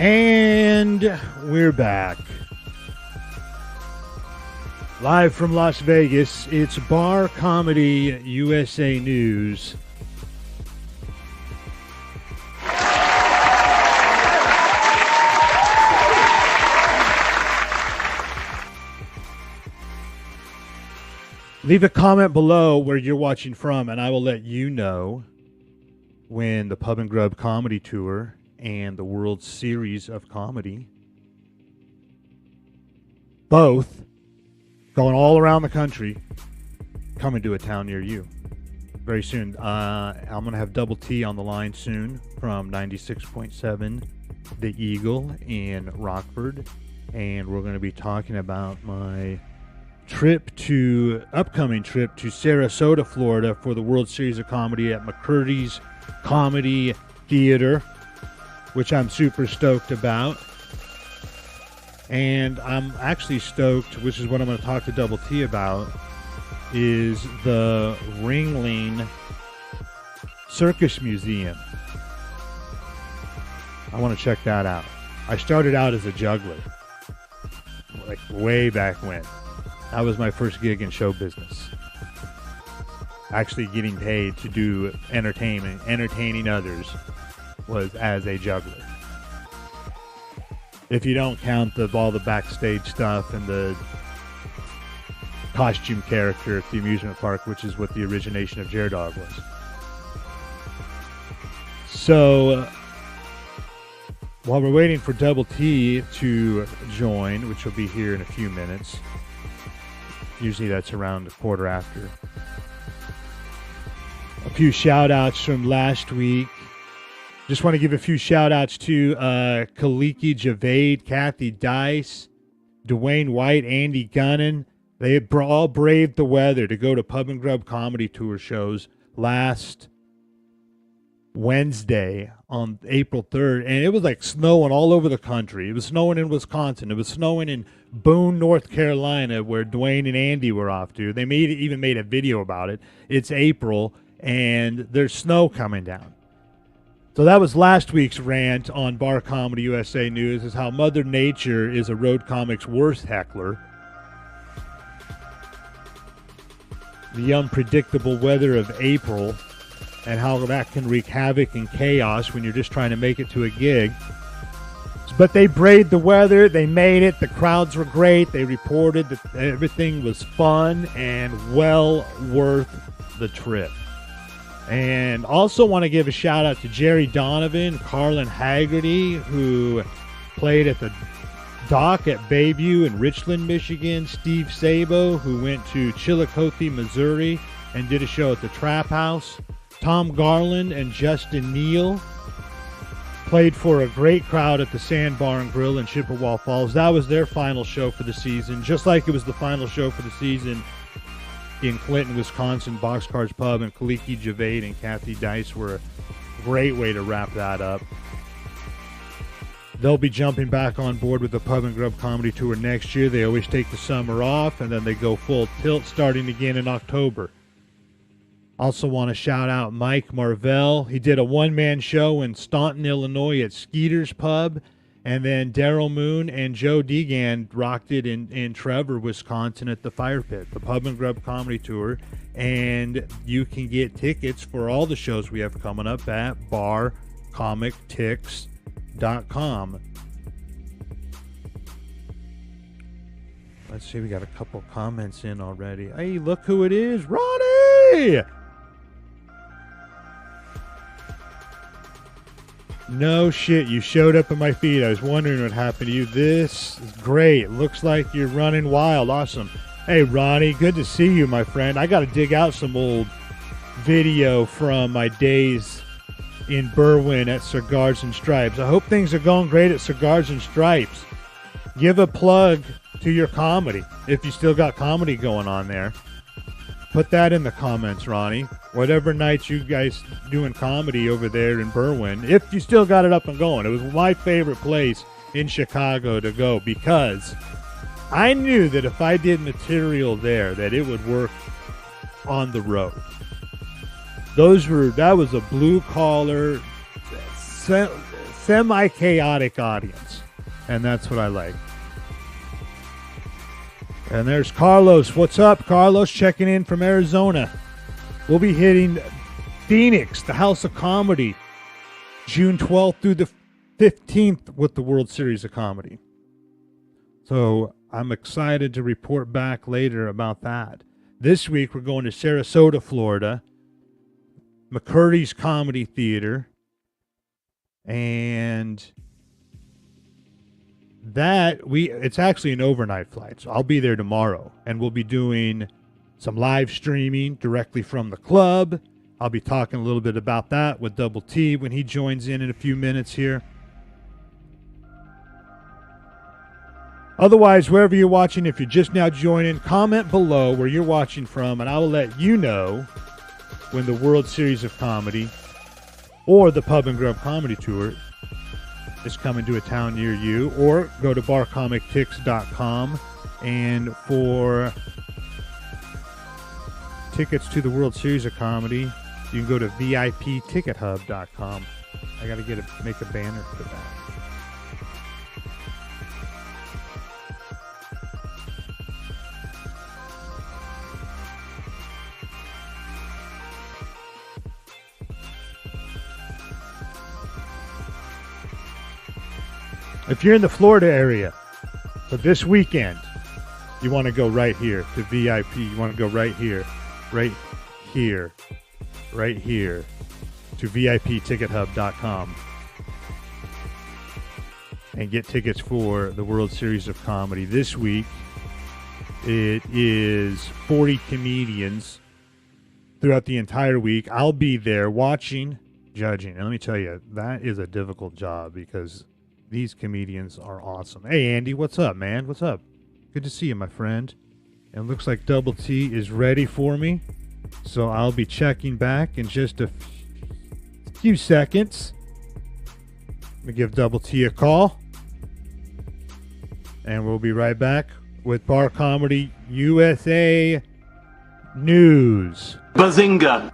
And we're back. Live from Las Vegas, it's Bar Comedy USA News. Leave a comment below where you're watching from, and I will let you know when the Pub and Grub Comedy Tour and the World Series of Comedy, both going all around the country, coming to a town near you very soon. I'm going to have Double T on the line soon from 96.7 The Eagle in Rockford, and we're going to be talking about my upcoming trip to Sarasota, Florida for the World Series of Comedy at McCurdy's Comedy Theater, which I'm super stoked about. And I'm actually stoked, which is what I'm going to talk to Double T about, is the Ringling Circus Museum. I want to check that out. I started out as a juggler, like way back when. That was my first gig in show business. Actually getting paid to do entertainment, entertaining others, was as a juggler. If you don't count all the backstage stuff and the costume character at the amusement park, which is what the origination of Jared Dog was. So, while we're waiting for Double T to join, which will be here in a few minutes, usually that's around a quarter after. A few shout-outs from last week. Just want to give a few shout-outs to Kaliki Javaid, Kathy Dice, Dwayne White, Andy Gunnan. They all braved the weather to go to Pub and Grub Comedy Tour shows last Wednesday on April 3rd. And it was like snowing all over the country. It was snowing in Wisconsin. It was snowing in Boone, North Carolina, where Dwayne and Andy were off to. They even made a video about it. It's April, and there's snow coming down. So that was last week's rant on Bar Comedy USA News, is how Mother Nature is a road comic's worst heckler. The unpredictable weather of April and how that can wreak havoc and chaos when you're just trying to make it to a gig. But they braved the weather. They made it. The crowds were great. They reported that everything was fun and well worth the trip. And also want to give a shout out to Jerry Donovan, Carlin Haggerty, who played at the Dock at Bayview in Richland, Michigan. Steve Sabo, who went to Chillicothe, Missouri, and did a show at the Trap House. Tom Garland and Justin Neal played for a great crowd at the Sandbar and Grill in Chippewa Falls. That was their final show for the season, just like it was the final show for the season in Clinton, Wisconsin, Boxcars Pub, and Kaliki Javaid and Kathy Dice were a great way to wrap that up. They'll be jumping back on board with the Pub and Grub Comedy Tour next year. They always take the summer off, and then they go full tilt starting again in October. Also want to shout out Mike Marvell. He did a one-man show in Staunton, Illinois at Skeeter's Pub. And then Daryl Moon and Joe Deegan rocked it in Trevor, Wisconsin at the Fire Pit, the Pub and Grub Comedy Tour. And you can get tickets for all the shows we have coming up at barcomictix.com. Let's see, we got a couple comments in already. Hey, look who it is, Ronnie! No shit, you showed up in my feed. I was wondering what happened to you. This is great. Looks like you're running wild. Awesome. Hey, Ronnie, good to see you, my friend. I got to dig out some old video from my days in Berwyn at Cigars and Stripes. I hope things are going great at Cigars and Stripes. Give a plug to your comedy, if you still got comedy going on there. Put that in the comments, Ronnie. Whatever nights you guys doing comedy over there in Berwyn, if you still got it up and going. It was my favorite place in Chicago to go because I knew that if I did material there, that it would work on the road. That was a blue collar, semi-chaotic audience. And that's what I like. And there's Carlos. What's up, Carlos? Checking in from Arizona. We'll be hitting Phoenix, the House of Comedy, June 12th through the 15th with the World Series of Comedy. So I'm excited to report back later about that. This week, we're going to Sarasota, Florida, McCurdy's Comedy Theater, and it's actually an overnight flight, so I'll be there tomorrow, and we'll be doing some live streaming directly from the club. I'll be talking a little bit about that with Double T when he joins in a few minutes here. Otherwise, wherever you're watching, if you're just now joining, comment below where you're watching from, and I will let you know when the World Series of Comedy or the Pub and Grub Comedy Tour is coming to a town near you, or go to barcomictix.com, and for tickets to the World Series of Comedy, you can go to VIPtickethub.com. I got to make a banner for that. If you're in the Florida area, so this weekend, you want to go right here to VIP. You want to go right here to VIPtickethub.com and get tickets for the World Series of Comedy. This week, it is 40 comedians throughout the entire week. I'll be there watching, judging. And let me tell you, that is a difficult job because these comedians are awesome. Hey, Andy, what's up, man? What's up? Good to see you, my friend. And it looks like Double T is ready for me. So I'll be checking back in just a few seconds. Let me give Double T a call. And we'll be right back with Bar Comedy USA News. Bazinga!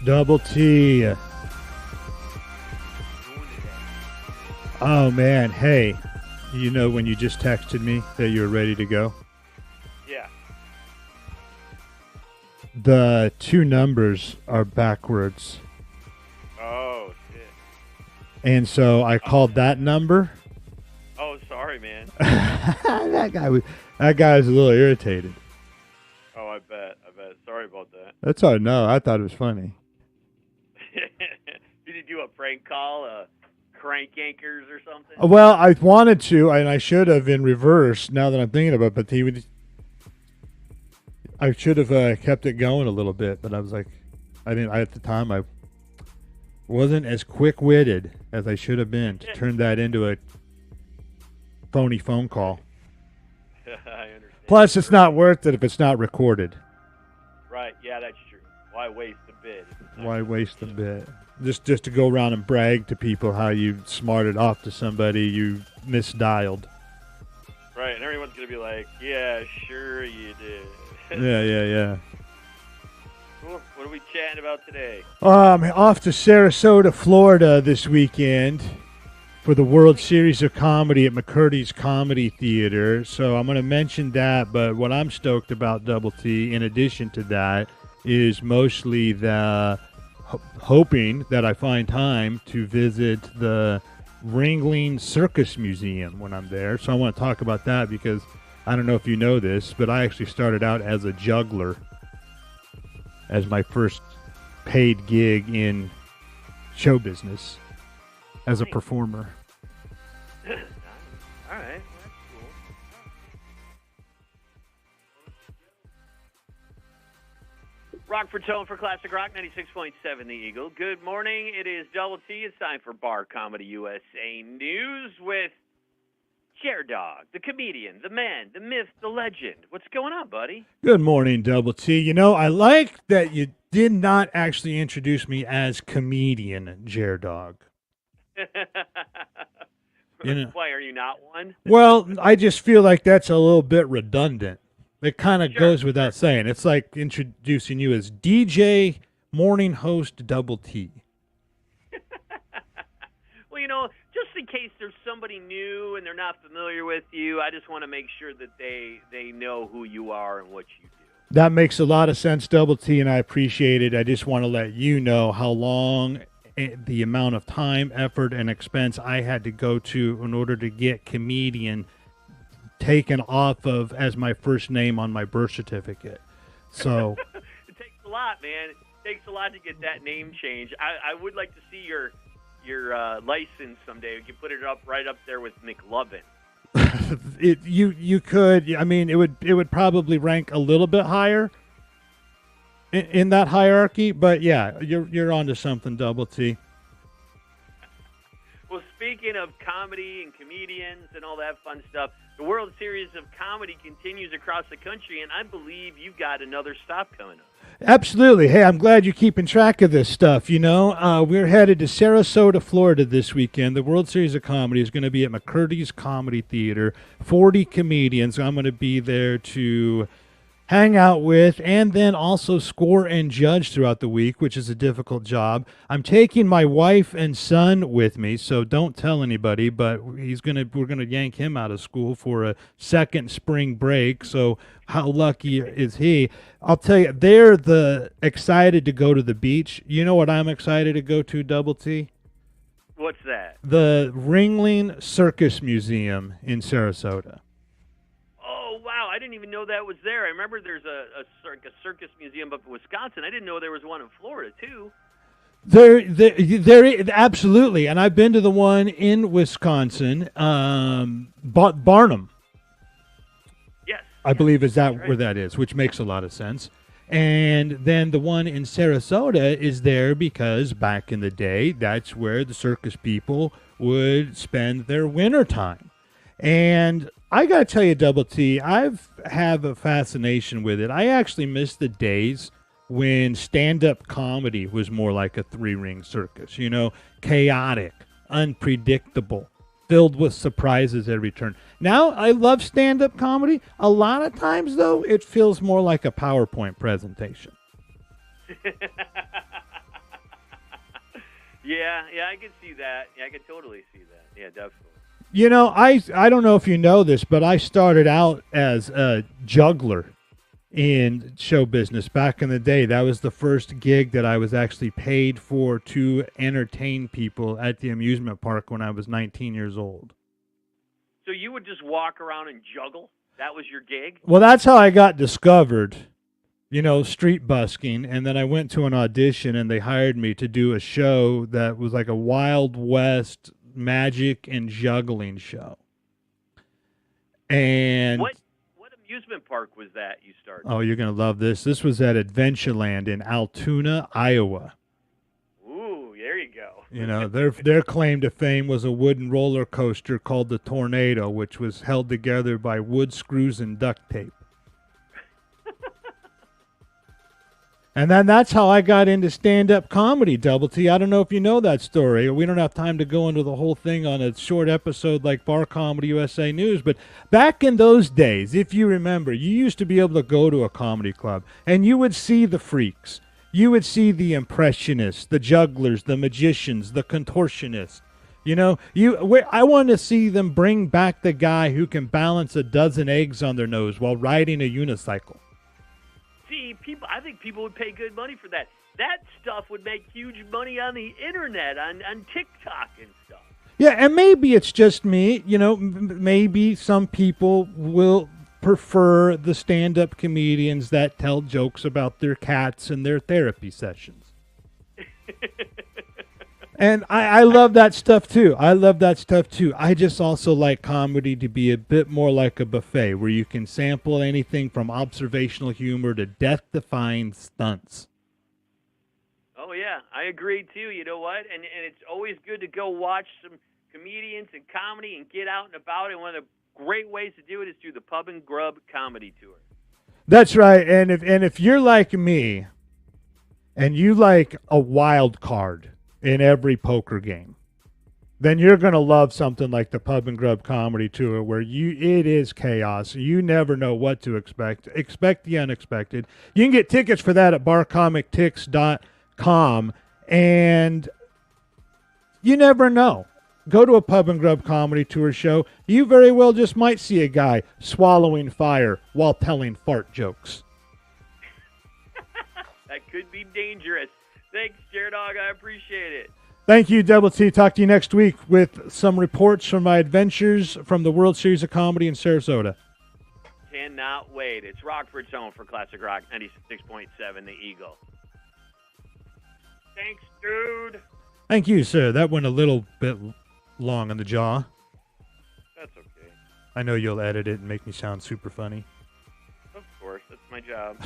Double T. Oh, man. Hey, you know when you just texted me that you were ready to go? Yeah. The two numbers are backwards. Oh, shit. And so I called that number. Oh, sorry, man. that guy was a little irritated. Oh, I bet. Sorry about that. That's all. No, I thought it was funny. Did you do a prank call, crank yankers or something? Well, I wanted to, and I should have in reverse. Now that I'm thinking about it, but I should have kept it going a little bit. But I was like, at the time, I wasn't as quick-witted as I should have been to turn that into a phony phone call. I understand. Plus, it's not worth it if it's not recorded. Right, yeah, that's true. Why waste the bid? Why waste the bid? Just to go around and brag to people how you smarted off to somebody you misdialed. Right, and everyone's going to be like, yeah, sure you did. Yeah. Cool. What are we chatting about today? Off to Sarasota, Florida this weekend for the World Series of Comedy at McCurdy's Comedy Theater. So I'm going to mention that, but what I'm stoked about, Double T, in addition to that, is mostly the hoping that I find time to visit the Ringling Circus Museum when I'm there. So I want to talk about that because I don't know if you know this, but I actually started out as a juggler as my first paid gig in show business as a performer. All right, that's cool. Rockford Tone for Classic Rock 96.7 The Eagle. Good morning. It is Double T. It's time for Bar Comedy USA News with Chair Dog, the comedian, the man, the myth, the legend. What's going on, buddy? Good morning, Double T. You know, I like that you did not actually introduce me as comedian, Chair Dog. You know, why are you not one? Well, I just feel like that's a little bit redundant. It kind of goes without saying. It's like introducing you as DJ, morning host, Double T. Well, you know, just in case there's somebody new and they're not familiar with you, I just want to make sure that they know who you are and what you do. That makes a lot of sense, Double T, and I appreciate it. I just want to let you know how long the amount of time, effort, and expense I had to go to in order to get comedian taken off of as my first name on my birth certificate. So it takes a lot, man. It takes a lot to get that name changed. I would like to see your license someday. You can put it right up there with McLovin. You could. I mean, it would probably rank a little bit higher in that hierarchy, but yeah, you're onto something, Double T. Well, speaking of comedy and comedians and all that fun stuff, the World Series of Comedy continues across the country, and I believe you've got another stop coming up. Absolutely. Hey, I'm glad you're keeping track of this stuff. You know, we're headed to Sarasota, Florida this weekend. The World Series of Comedy is going to be at McCurdy's Comedy Theater. 40 comedians. I'm going to be there to hang out with and then also score and judge throughout the week, which is a difficult job. I'm taking my wife and son with me, so don't tell anybody, but we're going to yank him out of school for a second spring break. So how lucky is he? I'll tell you, they're excited to go to the beach. You know what I'm excited to go to, Double T? What's that? The Ringling Circus Museum in Sarasota. Wow, I didn't even know that was there. I remember there's a circus museum up in Wisconsin. I didn't know there was one in Florida, too. There, absolutely. And I've been to the one in Wisconsin, Barnum. Yes. I believe is that right. Where that is, which makes a lot of sense. And then the one in Sarasota is there because back in the day, that's where the circus people would spend their winter time. And I got to tell you, Double T, I have a fascination with it. I actually miss the days when stand-up comedy was more like a three-ring circus, you know, chaotic, unpredictable, filled with surprises every turn. Now, I love stand-up comedy. A lot of times, though, it feels more like a PowerPoint presentation. Yeah, I can see that. Yeah, I can totally see that. Yeah, definitely. You know, I don't know if you know this, but I started out as a juggler in show business back in the day. That was the first gig that I was actually paid for to entertain people at the amusement park when I was 19 years old. So you would just walk around and juggle? That was your gig? Well, that's how I got discovered, street busking. And then I went to an audition and they hired me to do a show that was like a Wild West magic and juggling show. And what amusement park was that you started? Oh, you're going to love this. This was at Adventureland in Altoona, Iowa. Ooh, there you go. Their claim to fame was a wooden roller coaster called the Tornado, which was held together by wood screws and duct tape. And then that's how I got into stand-up comedy, Double T. I don't know if you know that story. We don't have time to go into the whole thing on a short episode like Bar Comedy USA News, but back in those days, if you remember, you used to be able to go to a comedy club, and you would see the freaks. You would see the impressionists, the jugglers, the magicians, the contortionists. I want to see them bring back the guy who can balance a dozen eggs on their nose while riding a unicycle. See, I think people would pay good money for that. That stuff would make huge money on the internet, on TikTok and stuff. Yeah, and maybe it's just me. Maybe some people will prefer the stand-up comedians that tell jokes about their cats and their therapy sessions. And I love that stuff too. I just also like comedy to be a bit more like a buffet where you can sample anything from observational humor to death-defying stunts. Oh, yeah, I agree too. You know what? And it's always good to go watch some comedians and comedy and get out and about. And one of the great ways to do it is through the Pub and Grub Comedy Tour. That's right. And if you're like me and you like a wild card in every poker game, then you're going to love something like the Pub and Grub Comedy Tour, where it is chaos. You never know what to expect. Expect the unexpected. You can get tickets for that at barcomictix.com, and you never know. Go to a Pub and Grub Comedy Tour show. You very well just might see a guy swallowing fire while telling fart jokes. That could be dangerous. Thanks, Dog. I appreciate it. Thank you, Double T. Talk to you next week with some reports from my adventures from the World Series of Comedy in Sarasota. Cannot wait. It's Rockford's Own for Classic Rock 96.7, The Eagle. Thanks, dude. Thank you, sir. That went a little bit long on the jaw. That's okay. I know you'll edit it and make me sound super funny. Of course. That's my job.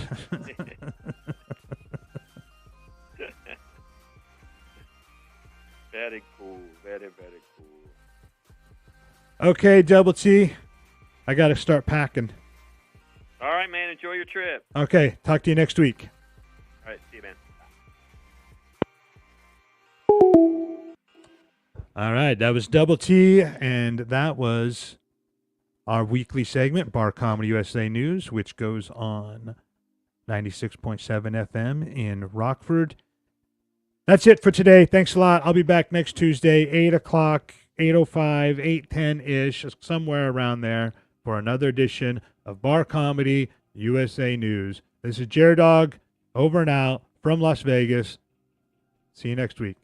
Very cool. Very, very cool. Okay, Double T. I got to start packing. All right, man. Enjoy your trip. Okay. Talk to you next week. All right. See you, man. All right. That was Double T, and that was our weekly segment, Bar Comedy USA News, which goes on 96.7 FM in Rockford. That's it for today. Thanks a lot. I'll be back next Tuesday, 8 o'clock, 8:05, 8:10-ish, somewhere around there, for another edition of Bar Comedy USA News. This is Dog, over and out from Las Vegas. See you next week.